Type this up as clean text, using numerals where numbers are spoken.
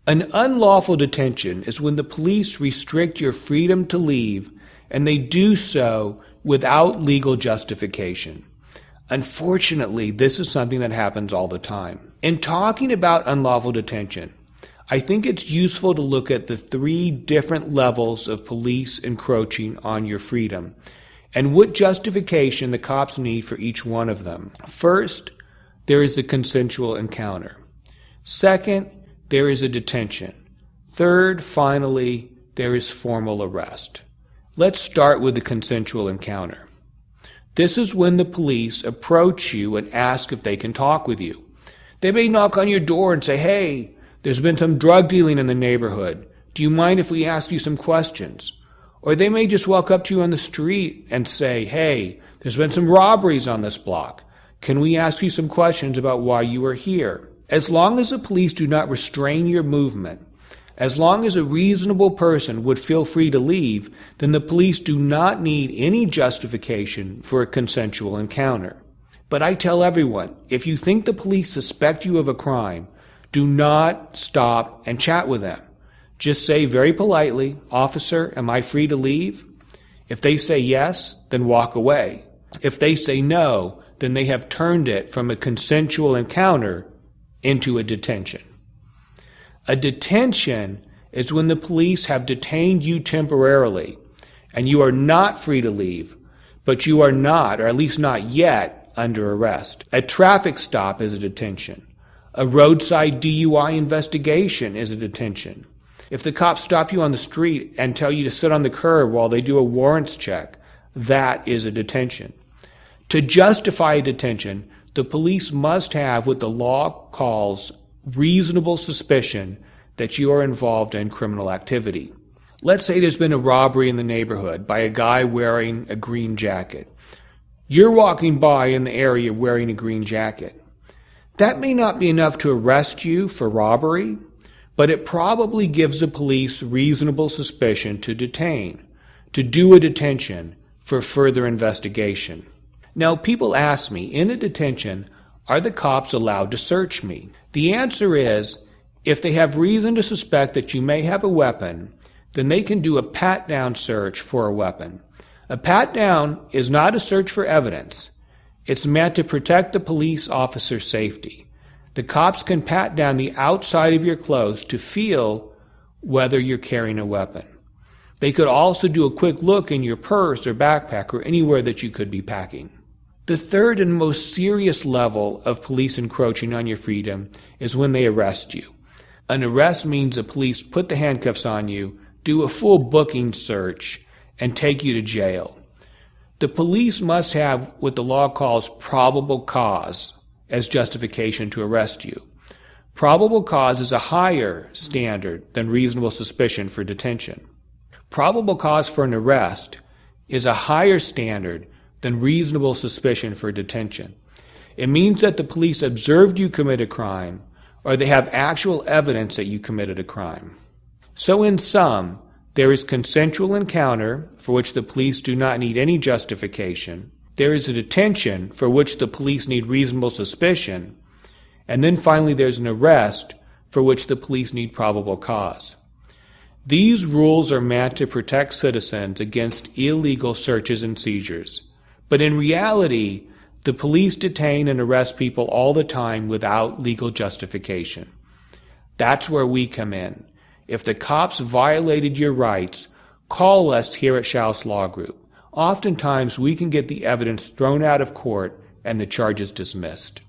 An unlawful detention is when the police restrict your freedom to leave, and they do so without legal justification. Unfortunately, this is something that happens all the time. In talking about unlawful detention, I think it's useful to look at the 3 different levels of police encroaching on your freedom and what justification the cops need for each one of them. First, there is a consensual encounter. Second, there is a detention. Third, finally, there is formal arrest. Let's start with the consensual encounter. This is when the police approach you and ask if they can talk with you. They may knock on your door and say, "Hey, there's been some drug dealing in the neighborhood. Do you mind if we ask you some questions?" Or they may just walk up to you on the street and say, "Hey, there's been some robberies on this block. Can we ask you some questions about why you are here?" As long as the police do not restrain your movement, as long as a reasonable person would feel free to leave, then the police do not need any justification for a consensual encounter. But I tell everyone, if you think the police suspect you of a crime, do not stop and chat with them. Just say very politely, "Officer, am I free to leave?" If they say yes, then walk away. If they say no, then they have turned it from a consensual encounter into a detention. A detention is when the police have detained you temporarily and you are not free to leave, but you are not, or at least not yet, under arrest. A traffic stop is a detention. A roadside DUI investigation is a detention. If the cops stop you on the street and tell you to sit on the curb while they do a warrants check, that is a detention. To justify a detention, the police must have what the law calls reasonable suspicion that you are involved in criminal activity. Let's say there's been a robbery in the neighborhood by a guy wearing a green jacket. You're walking by in the area wearing a green jacket. That may not be enough to arrest you for robbery, but it probably gives the police reasonable suspicion to detain, to do a detention for further investigation. Now, people ask me, in a detention, are the cops allowed to search me? The answer is, if they have reason to suspect that you may have a weapon, then they can do a pat-down search for a weapon. A pat-down is not a search for evidence. It's meant to protect the police officer's safety. The cops can pat down the outside of your clothes to feel whether you're carrying a weapon. They could also do a quick look in your purse or backpack or anywhere that you could be packing. The third and most serious level of police encroaching on your freedom is when they arrest you. An arrest means the police put the handcuffs on you, do a full booking search, and take you to jail. The police must have what the law calls probable cause as justification to arrest you. Probable cause is a higher standard than reasonable suspicion for detention. Probable cause for an arrest is a higher standard than reasonable suspicion for detention. It means that the police observed you commit a crime, or they have actual evidence that you committed a crime. So in sum, there is consensual encounter, for which the police do not need any justification. There is a detention, for which the police need reasonable suspicion. And then finally there's an arrest, for which the police need probable cause. These rules are meant to protect citizens against illegal searches and seizures. But in reality, the police detain and arrest people all the time without legal justification. That's where we come in. If the cops violated your rights, call us here at Shouse Law Group. Oftentimes, we can get the evidence thrown out of court and the charges dismissed.